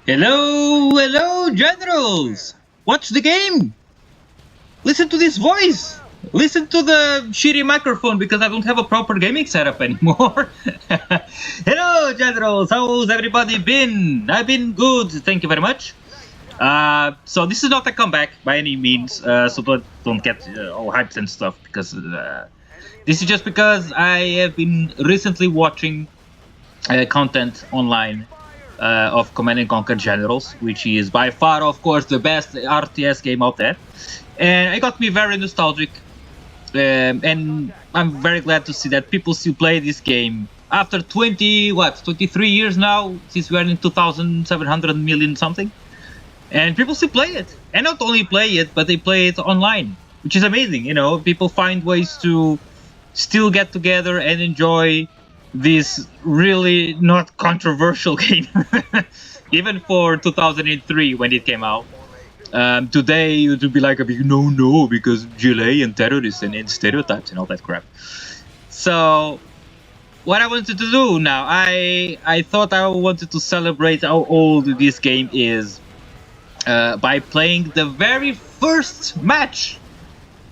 Hello, hello, generals! Watch the game! Listen to this voice! Listen to the shitty microphone because I don't have a proper gaming setup anymore. Hello, generals! How's everybody been? I've been good, thank you very much. So this is not a comeback by any means, so don't get all hyped and stuff because this is just because I have been recently watching content online of Command and Conquer Generals, which is by far, of course, the best RTS game out there, and it got me very nostalgic. And I'm very glad to see that people still play this game after 23 years now, since we are in 2,700 million something, and people still play it. And not only play it, but they play it online, which is amazing. You know, people find ways to still get together and enjoy this really not controversial game, even for 2003 when it came out. Today it would be like a big no because GLA and terrorists and stereotypes and all that crap. So what I wanted to do now, I thought I wanted to celebrate how old this game is by playing the very first match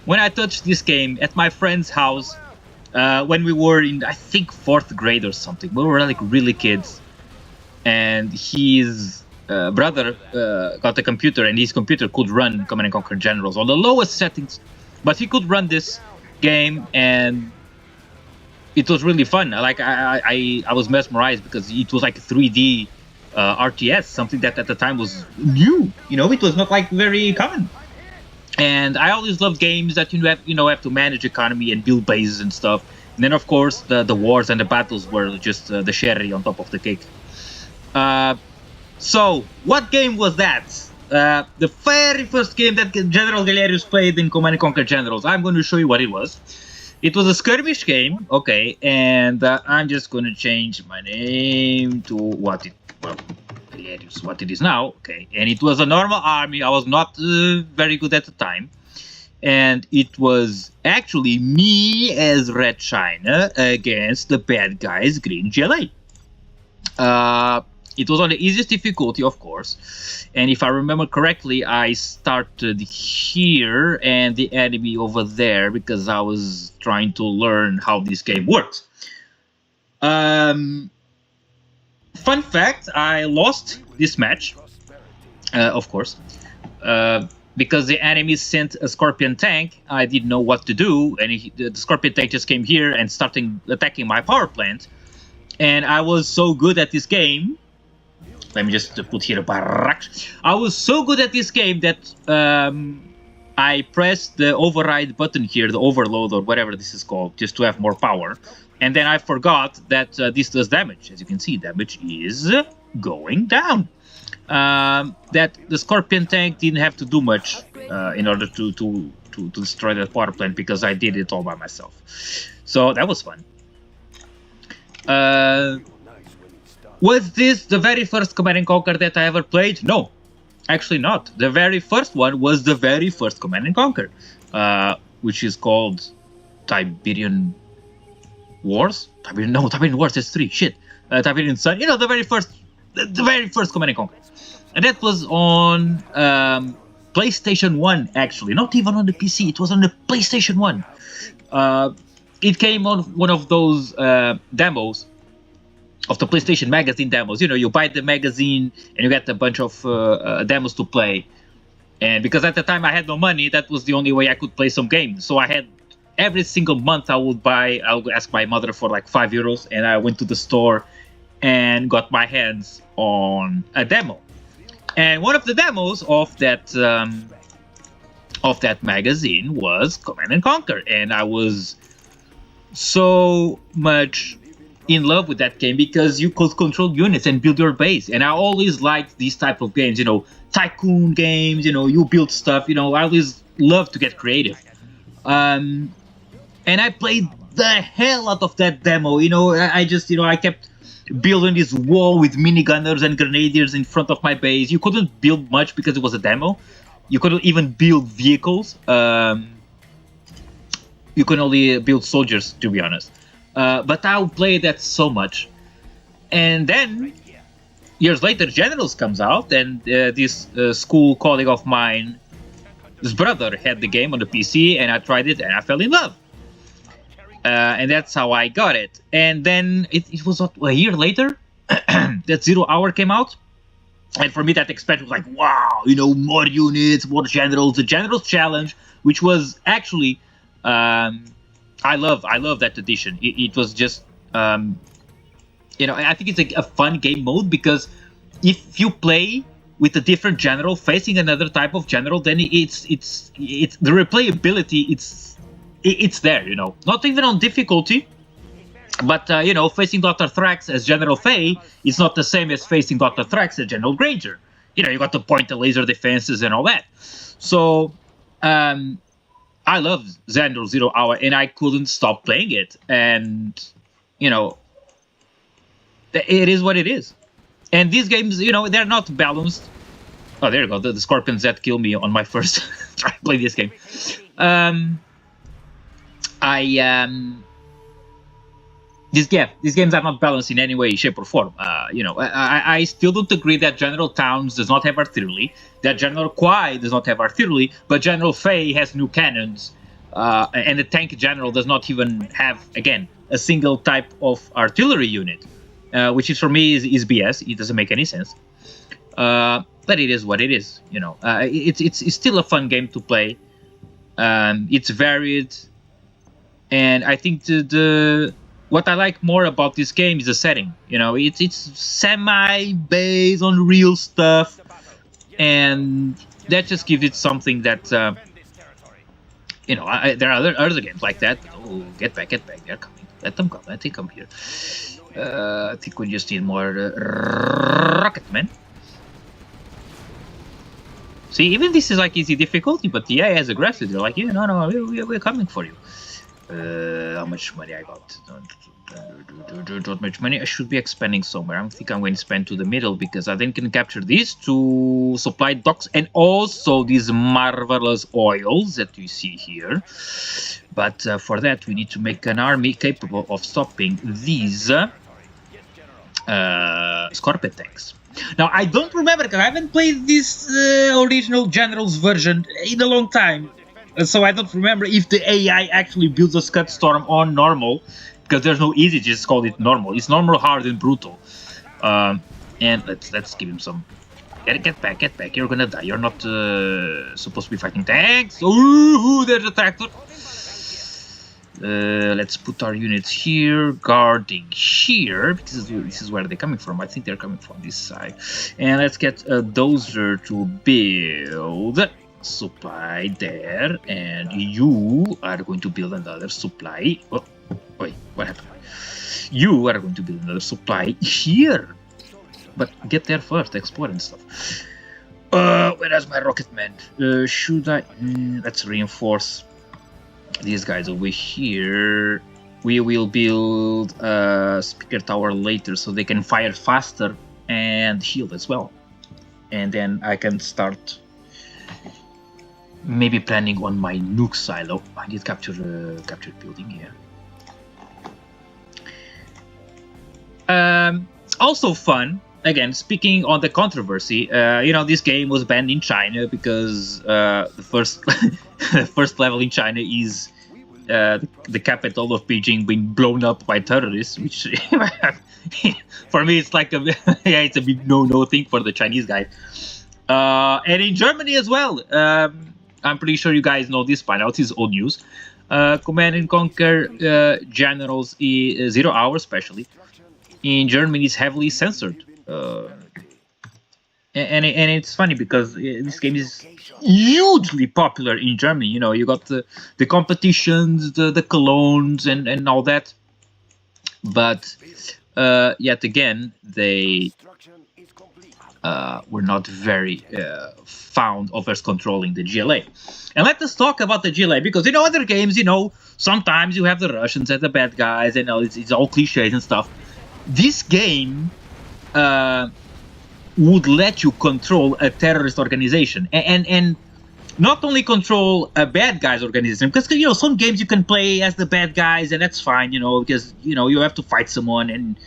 when I touched this game at my friend's house. When we were in, I think, 4th grade or something. We were like really kids, and his brother got a computer, and his computer could run Command and Conquer Generals on the lowest settings, but he could run this game, and it was really fun. Like I was mesmerized because it was like a 3D RTS, something that at the time was new. You know, it was not like very common. And I always loved games that have to manage economy and build bases and stuff. And then, of course, the wars and the battles were just the cherry on top of the cake. So, what game was that? The very first game that General Galerius played in Command & Conquer Generals. I'm going to show you what it was. It was a skirmish game, okay, and I'm just going to change my name to what it is now, okay. And it was a normal army. I was not very good at the time, and it was actually me as Red China against the bad guys Green GLA. It was on the easiest difficulty, of course, and if I remember correctly, I started here and the enemy over there because I was trying to learn how this game works. Fun fact, I lost this match, of course, because the enemy sent a Scorpion tank. I didn't know what to do, and the Scorpion tank just came here and started attacking my power plant. And I was so good at this game. Let me just put here a barrack. I was so good at this game that I pressed the override button here, the overload or whatever this is called, just to have more power. And then I forgot that this does damage. As you can see, damage is going down. That the Scorpion tank didn't have to do much in order to destroy that power plant because I did it all by myself. So that was fun. Was this the very first Command & Conquer that I ever played? No, actually not. The very first one was the very first Command & Conquer, which is called Tiberian Wars? Tiberian Wars, that's 3. Shit. Tiberian Sun. You know, the very first Command & Conquer. And that was on PlayStation 1, actually. Not even on the PC. It was on the PlayStation 1. It came on one of those demos of the PlayStation Magazine demos. You know, you buy the magazine and you get a bunch of demos to play. And because at the time I had no money, that was the only way I could play some games. So I had every single month I would ask my mother for like €5, and I went to the store and got my hands on a demo. And one of the demos of that magazine was Command & Conquer, and I was so much in love with that game because you could control units and build your base. And I always liked these type of games, you know, tycoon games, you know, you build stuff, you know, I always love to get creative. And I played the hell out of that demo, you know, I kept building this wall with minigunners and grenadiers in front of my base. You couldn't build much because it was a demo. You couldn't even build vehicles. You can only build soldiers, to be honest. But I played that so much. And then years later, Generals comes out, and this school colleague of mine, his brother had the game on the PC, and I tried it, and I fell in love. And that's how I got it. And then it was a year later that Zero Hour came out. And for me, that expansion was like, wow, more units, more generals, the Generals Challenge, which was actually, I love that edition. It was just, I think it's a fun game mode, because if you play with a different general facing another type of general, then it's the replayability. It's there, not even on difficulty. But, facing Dr. Thrax as General Fei is not the same as facing Dr. Thrax as General Granger. You got to point the laser defenses and all that. So, I love Xandro Zero Hour, and I couldn't stop playing it. And, it is what it is. And these games, they're not balanced. Oh, there you go. The Scorpions that killed me on my first try to play this game. These games are not balanced in any way, shape, or form. I still don't agree that General Towns does not have artillery, that General Quai does not have artillery, but General Fei has new cannons, and the Tank General does not even have, again, a single type of artillery unit, which is, for me, is BS. It doesn't make any sense. But it is what it is. It's still a fun game to play. It's varied, and I think what I like more about this game is the setting. It's semi-based on real stuff, and that just gives it something that, there are other games like that. Oh, get back, they're coming. Let them come, let them come here. I think we just need more Rocketmen. See, even this is like easy difficulty, but the AI is aggressive. They're like, no, we're coming for you. How much money I got? Not much money. I should be expanding somewhere. I think I'm going to spend to the middle, because I then can capture these two supply docks and also these marvelous oils that you see here. But for that, we need to make an army capable of stopping these Scorpion tanks. Now, I don't remember, because I haven't played this original Generals version in a long time. So I don't remember if the AI actually builds a Scud Storm on normal, because there's no easy, just call it normal. It's normal, hard, and brutal. And let's give him some. Get back. You're gonna die. You're not supposed to be fighting tanks. Ooh, there's a tractor. Let's put our units here, guarding here, because this is where they're coming from. I think they're coming from this side. And let's get a dozer to build supply there, and you are going to build another supply. Oh, wait, what happened? You are going to build another supply here, but get there first, explore and stuff. Where is my Rocketman? Should I? Let's reinforce these guys over here. We will build a speaker tower later, so they can fire faster and heal as well. And then I can start maybe planning on my nuke silo. I need capture building here. Also fun, again, speaking on the controversy, this game was banned in China because the first the first level in China is the capital of Beijing being blown up by terrorists, which for me it's like it's a big no thing for the Chinese guys. And in Germany as well. I'm pretty sure you guys know this by now. It is old news. Command and Conquer Generals 0 Hour, especially in Germany, is heavily censored. And it's funny because this game is hugely popular in Germany. You got the competitions, the colognes, and all that. But yet again, they were not very fond of us controlling the GLA. And let us talk about the GLA, because in other games, sometimes you have the Russians as the bad guys, and it's all cliches and stuff. This game would let you control a terrorist organization, and not only control a bad guys organization, because some games you can play as the bad guys, and that's fine, because you have to fight someone, and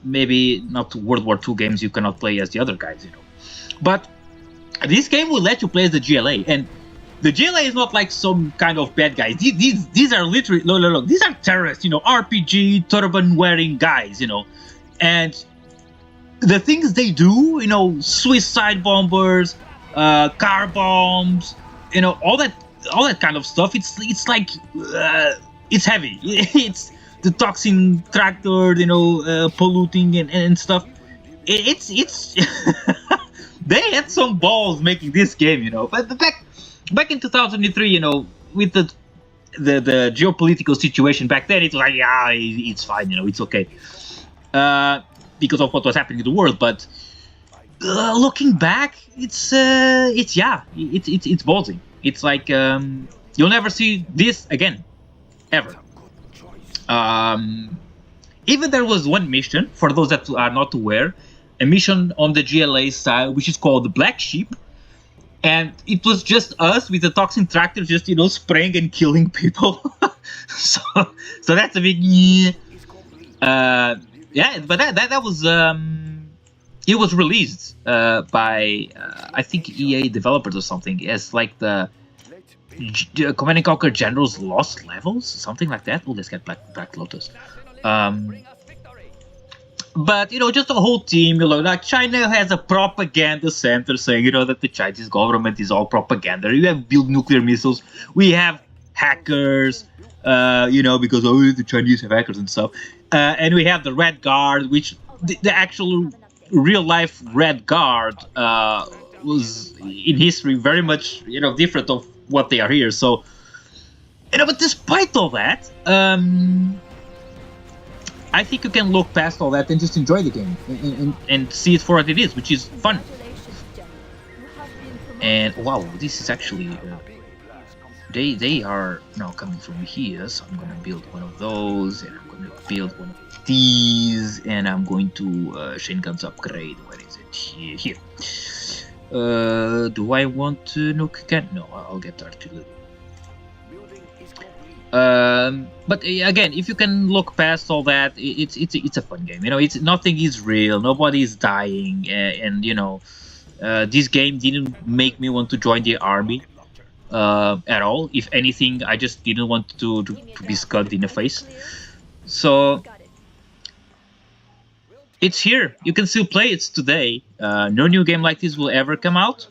Maybe not World War II games you cannot play as the other guys, you know. But this game will let you play as the GLA, and the GLA is not like some kind of bad guys. These are literally look. These are terrorists, you know, RPG turban wearing guys, you know, and the things they do, you know, suicide bombers, car bombs, you know, all that kind of stuff. It's like it's heavy. It's the toxin tractor, you know, polluting and stuff. It's they had some balls making this game, you know. But back in 2003, you know, with the geopolitical situation back then, it was like, yeah, it's fine, you know, it's okay, because of what was happening in the world. But looking back, it's ballsy. It's like you'll never see this again, ever. Even there was one mission, for those that are not aware, a mission on the GLA side, which is called the Black Sheep, and it was just us with the toxin tractor, just, you know, spraying and killing people. so that's a big yeah. But that was it was released by I think EA developers or something, as like the Command and Conquer Generals Lost Levels, something like that. Oh, let's get Black Lotus. But, you know, just the whole team, you know, like China has a propaganda center saying, you know, that the Chinese government is all propaganda. You have built nuclear missiles. We have hackers, you know, because the Chinese have hackers and stuff. And we have the Red Guard, which the actual real life Red Guard was in history very much, you know, different of what they are here. So, you know, but despite all that, I think you can look past all that and just enjoy the game and see it for what it is, which is fun. And wow, this is actually they are now coming from here, so I'm gonna build one of those, and I'm gonna build one of these, and I'm going to Chain Guns upgrade. Where is it? Here. Do I want to nuke again? No, I'll get artillery. But again, if you can look past all that, it's a fun game. You know, nothing is real, nobody is dying, and you know, this game didn't make me want to join the army at all. If anything, I just didn't want to be scuffed in the face. So it's here. You can still play it today. No new game like this will ever come out,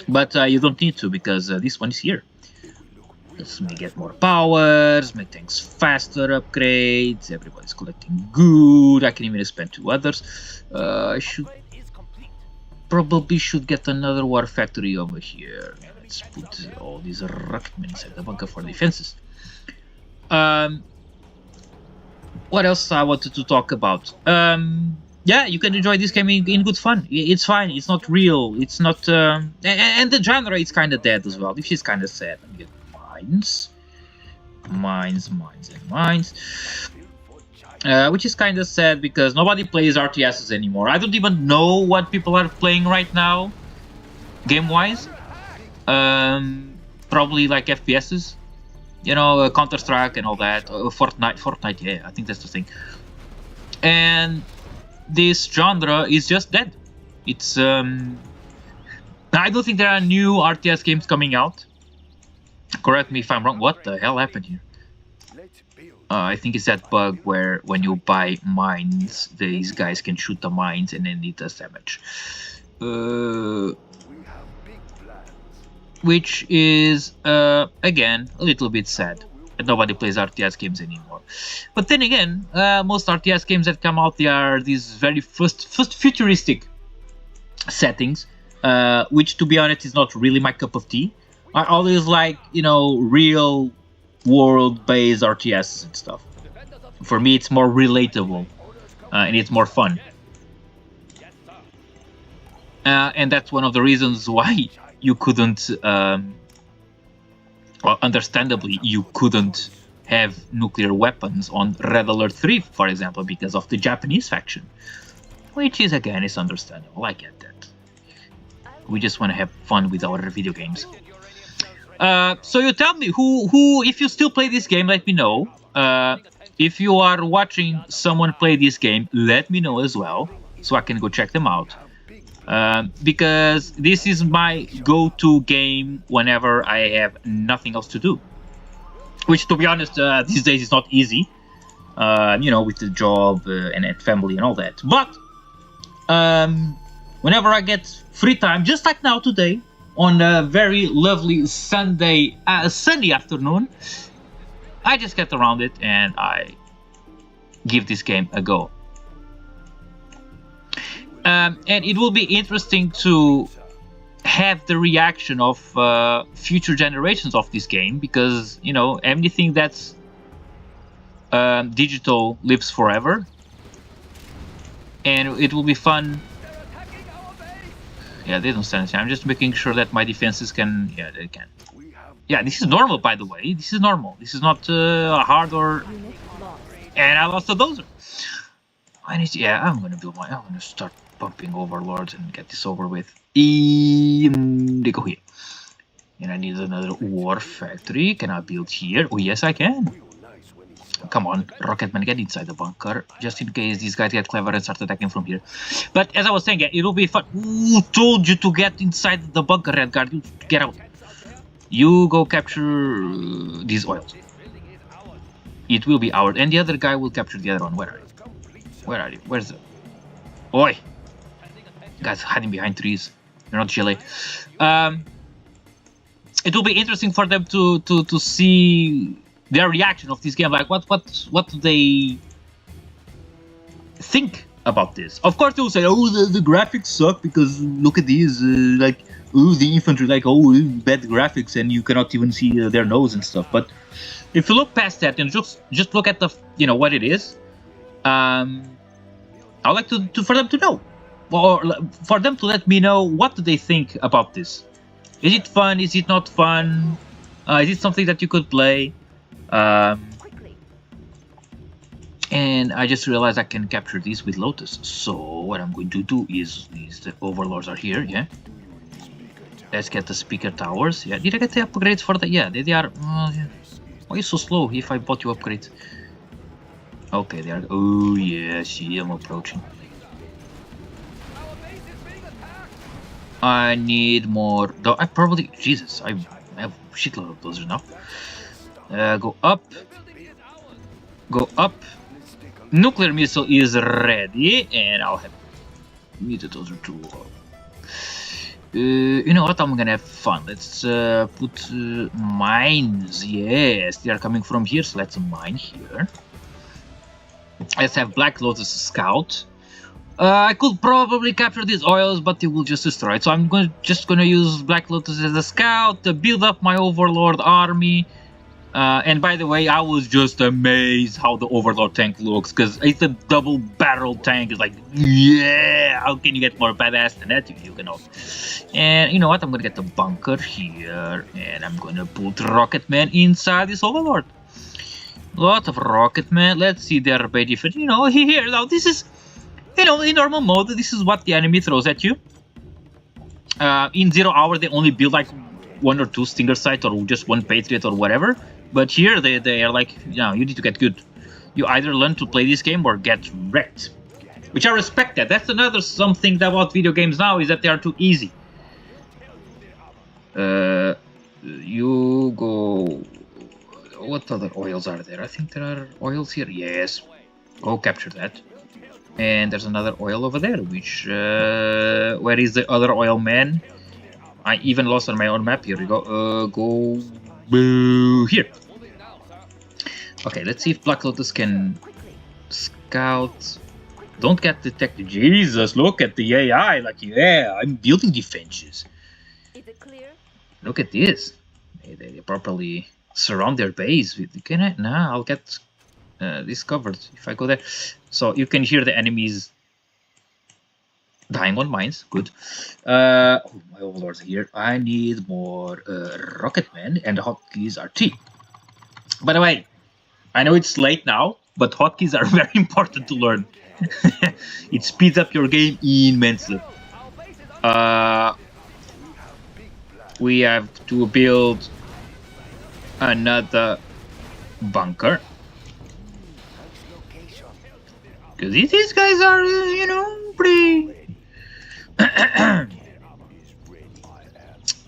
but you don't need to, because this one is here. Let's get more powers, make things faster, upgrades, everybody's collecting good. I can even spend 2 others. I probably should get another war factory over here. Let's put all these rocketmen inside the bunker for defenses. What else I wanted to talk about? Yeah, you can enjoy this game in good fun. It's fine, it's not real, it's not... and the genre is kind of dead as well, which is kind of sad. Mines, which is kind of sad, because nobody plays RTSs anymore. I don't even know what people are playing right now, game-wise. Probably like FPSs, you know, Counter-Strike and all that. Fortnite, yeah, I think that's the thing. And this genre is just dead. It's I don't think there are new RTS games coming out. Correct me if I'm wrong. What the hell happened here? I think it's that bug where when you buy mines, these guys can shoot the mines and then it does damage. Which is, again, a little bit sad. And nobody plays RTS games anymore. But then again, most RTS games that come out, they are these very first futuristic settings, which, to be honest, is not really my cup of tea. I always like, you know, real world-based RTSs and stuff. For me, it's more relatable, and it's more fun. And that's one of the reasons why you couldn't, well, understandably, you couldn't have nuclear weapons on Red Alert 3, for example, because of the Japanese faction. Which is, again, is understandable. I get that. We just want to have fun with our video games. So you tell me, who if you still play this game, let me know. if you are watching someone play this game, let me know as well, so I can go check them out. Because this is my go-to game whenever I have nothing else to do. Which, to be honest, these days is not easy. With the job and family and all that. But whenever I get free time, just like now today, on a very lovely sunny afternoon, I just get around it and I give this game a go. And it will be interesting to have the reaction of future generations of this game, because anything that's digital lives forever, and it will be fun. Yeah, they don't stand. I'm just making sure that my defenses can. Yeah, they can. Yeah, this is normal, by the way. This is normal. This is not hard or. And I lost a dozer. I'm gonna start pumping overlords and get this over with. They go here. And I need another war factory. Can I build here? Oh yes, I can. Come on, Rocketman, get inside the bunker, just in case these guys get clever and start attacking from here. But as I was saying, it'll be fun. Who told you to get inside the bunker, Redguard? You get out. You go capture these oils. It will be ours, and the other guy will capture the other one. Where are you? Where are you? Where's the... Oi! Guys hiding behind trees. You're not Chile. It will be interesting for them to see their reaction of this game. Like, what do they think about this? Of course, they will say, "Oh, the graphics suck because look at these, the infantry, bad graphics, and you cannot even see their nose and stuff." But if you look past that and just look at the what it is, I'd like for them to know, or for them to let me know what do they think about this. Is it fun? Is it not fun? Is it something that you could play? And I just realized I can capture these with Lotus. So what I'm going to do is the overlords are here. Yeah. Let's get the speaker towers. Yeah. Did I get the upgrades for the? Yeah, they are. Yeah. Why are you so slow? If I bought you upgrades. Okay, they are. Oh yeah, see, I'm approaching. I need more. Though I probably. Jesus, I have a shitload of those now. Go up. Go up. Nuclear missile is ready, and I'll have needed those are too. You know what? I'm gonna have fun. Let's put mines. Yes, they are coming from here, so let's mine here. Let's have Black Lotus Scout. I could probably capture these oils, but they will just destroy it. So I'm just gonna use Black Lotus as a scout to build up my Overlord army. And by the way, I was just amazed how the Overlord tank looks, because it's a double-barrel tank. It's like, yeah, how can you get more badass than that, you know? And you know what? I'm gonna get the bunker here, and I'm gonna put Rocketman inside this Overlord. Lot of Rocketman. Let's see their base defense. Here now. This is, in normal mode, this is what the enemy throws at you. In 0 hour, they only build like 1 or 2 Stinger sites or just 1 Patriot or whatever. But here they are like, you need to get good. You either learn to play this game or get wrecked. Which I respect that. That's another something about video games now, is that they are too easy. You go... What other oils are there? I think there are oils here. Yes. Go capture that. And there's another oil over there, which... where is the other oil man? I even lost on my own map. Here we go. Go... here. Okay, let's see if Black Lotus can scout. Don't get detected. Jesus, look at the AI. Like, yeah, I'm building defenses. Is it clear? Look at this. They properly surround their base. Can I? Nah, I'll get this covered if I go there. So you can hear the enemies dying on mines. Good. My overlords here. I need more Rocketmen, and the hotkeys are T. By the way, I know it's late now, but hotkeys are very important to learn. It speeds up your game immensely. We have to build another bunker. Because these guys are, you know, pretty...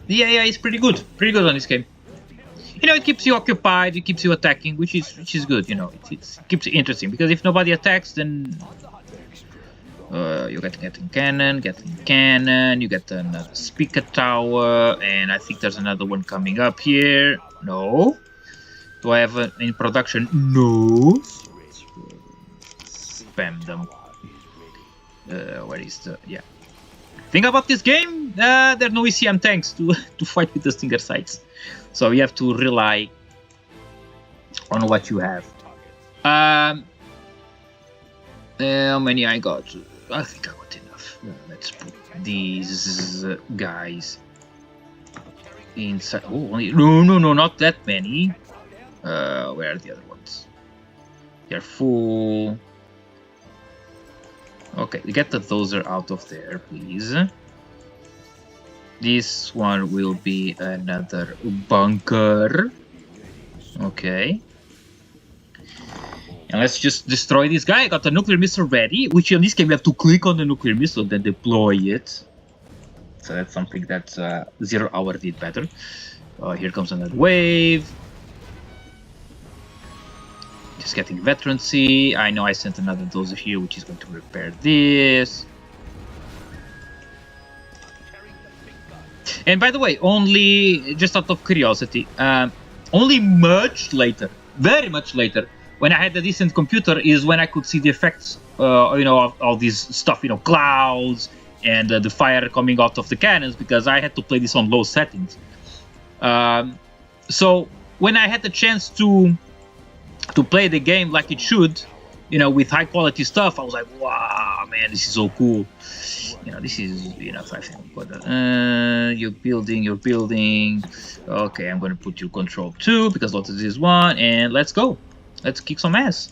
The AI is pretty good on this game. You know, it keeps you occupied, it keeps you attacking, which is good. You know, it keeps it interesting, because if nobody attacks, then you get Gatling cannon, you get another speaker tower, and I think there's another one coming up here. No. Do I have it in production? No. Spam them. Where is the... yeah. Thing about this game, there are no ECM tanks to fight with the Stinger sights. So you have to rely on what you have. How many I got? I think I got enough. Let's put these guys inside. Oh, no, not that many. Where are the other ones? They're full. Okay, get the dozer out of there, please. This one will be another bunker. Okay. And let's just destroy this guy. I got the nuclear missile ready, which in this game you have to click on the nuclear missile, then deploy it. So that's something that 0 Hour did better. Here comes another wave. Just getting veterancy. I know I sent another dozer here, which is going to repair this. And by the way, only just out of curiosity, only much later, very much later, when I had a decent computer, is when I could see the effects, you know, of all this stuff, you know, clouds and the fire coming out of the cannons, because I had to play this on low settings. So when I had the chance to play the game like it should, you know, with high quality stuff, I was like, wow, man, this is so cool. You know, this is, you know, you're building. Okay, I'm gonna put you control 2 because Lotus is 1, and let's go. Let's kick some ass.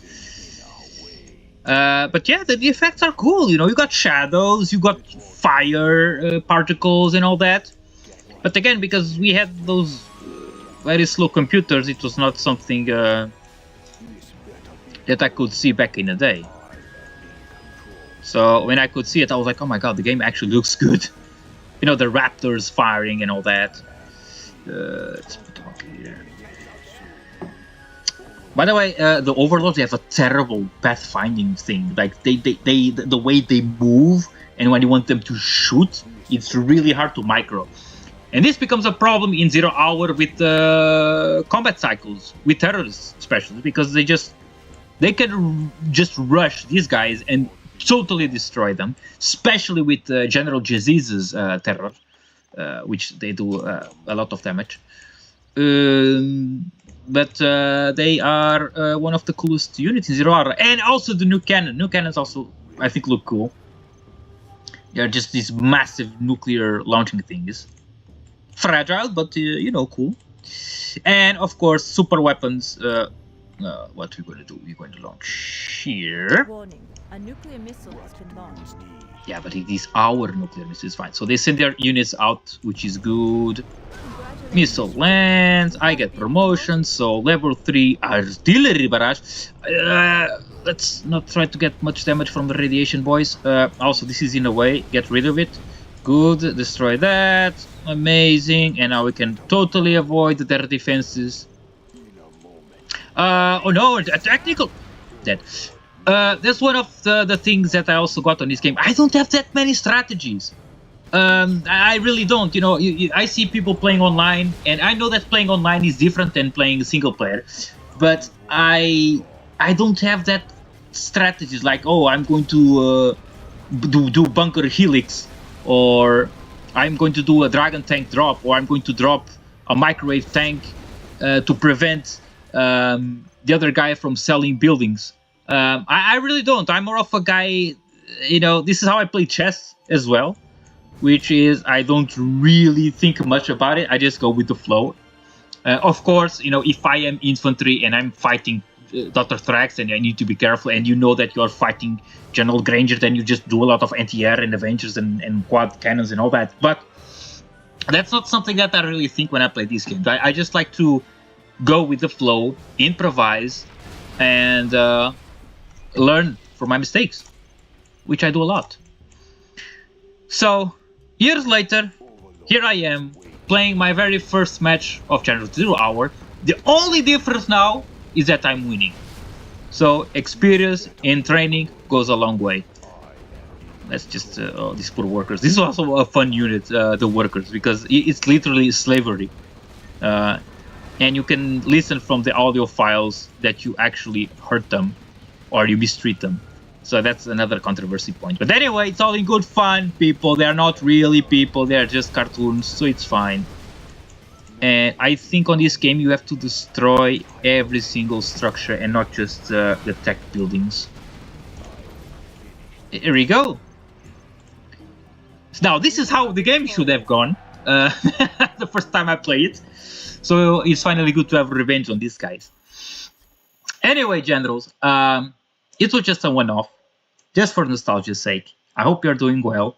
But yeah, the effects are cool. You know, you got shadows, you got fire particles and all that. But again, because we had those very slow computers, it was not something that I could see back in the day. So when I could see it, I was like, oh my god, the game actually looks good. You know, the raptors firing and all that. Let's put them up here. By the way, the Overlords, they have a terrible pathfinding thing. Like, the way they move, and when you want them to shoot, it's really hard to micro. And this becomes a problem in 0 Hour with combat cycles, with terrorists especially, because they can just rush these guys and totally destroy them, especially with General Jaziz's terror, which they do a lot of damage. But they are one of the coolest units in 0 Hour. And also the new cannon. New cannons also, I think, look cool. They're just these massive nuclear launching things. Fragile, but, you know, cool. And, of course, super weapons. What we're going to do? We're going to launch here. Warning. A nuclear missile has been launched. Yeah, but it is our nuclear missile, is fine. So they send their units out, which is good. Missile lands, I get promotion, so level 3 artillery barrage. Let's not try to get much damage from the radiation, boys. Also, this is in a way, get rid of it. Good, destroy that. Amazing, and now we can totally avoid their defenses. Oh no, a technical... Dead. That's one of the things that I also got on this game. I don't have that many strategies. I really don't. You know, I see people playing online, and I know that playing online is different than playing single player. But I don't have that strategies like, oh, I'm going to do bunker helix, or I'm going to do a dragon tank drop, or I'm going to drop a microwave tank to prevent the other guy from selling buildings. I really don't. I'm more of a guy, you know, this is how I play chess as well, which is I don't really think much about it. I just go with the flow. Of course, you know, if I am infantry and I'm fighting Dr. Thrax, and I need to be careful, and you know that you're fighting General Granger, then you just do a lot of anti-air and Avengers and quad cannons and all that. But that's not something that I really think when I play these games. I just like to go with the flow, improvise, and learn for my mistakes, which I do a lot. So, years later, here I am, playing my very first match of Challenge 0 Hour. The only difference now is that I'm winning. So, experience and training goes a long way. That's just these poor workers. This is also a fun unit, the workers, because it's literally slavery. And you can listen from the audio files that you actually hurt them or you mistreat them. So that's another controversy point. But anyway, it's all in good fun, people. They are not really people. They are just cartoons, so it's fine. And I think on this game you have to destroy every single structure and not just the tech buildings. Here we go. Now, this is how the game should have gone the first time I played it. So it's finally good to have revenge on these guys. Anyway, Generals, it was just a one-off, just for nostalgia's sake. I hope you're doing well.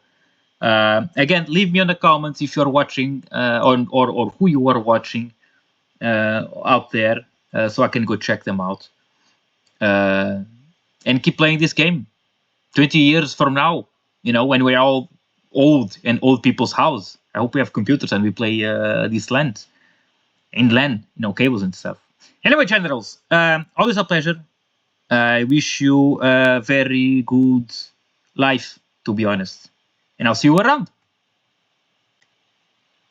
Again, leave me in the comments if you're watching or who you are watching out there, so I can go check them out. And keep playing this game 20 years from now, you know, when we're all old and old people's house. I hope we have computers and we play this land, in LAN, you know, cables and stuff. Anyway, Generals, always a pleasure. I wish you a very good life, to be honest. And I'll see you around.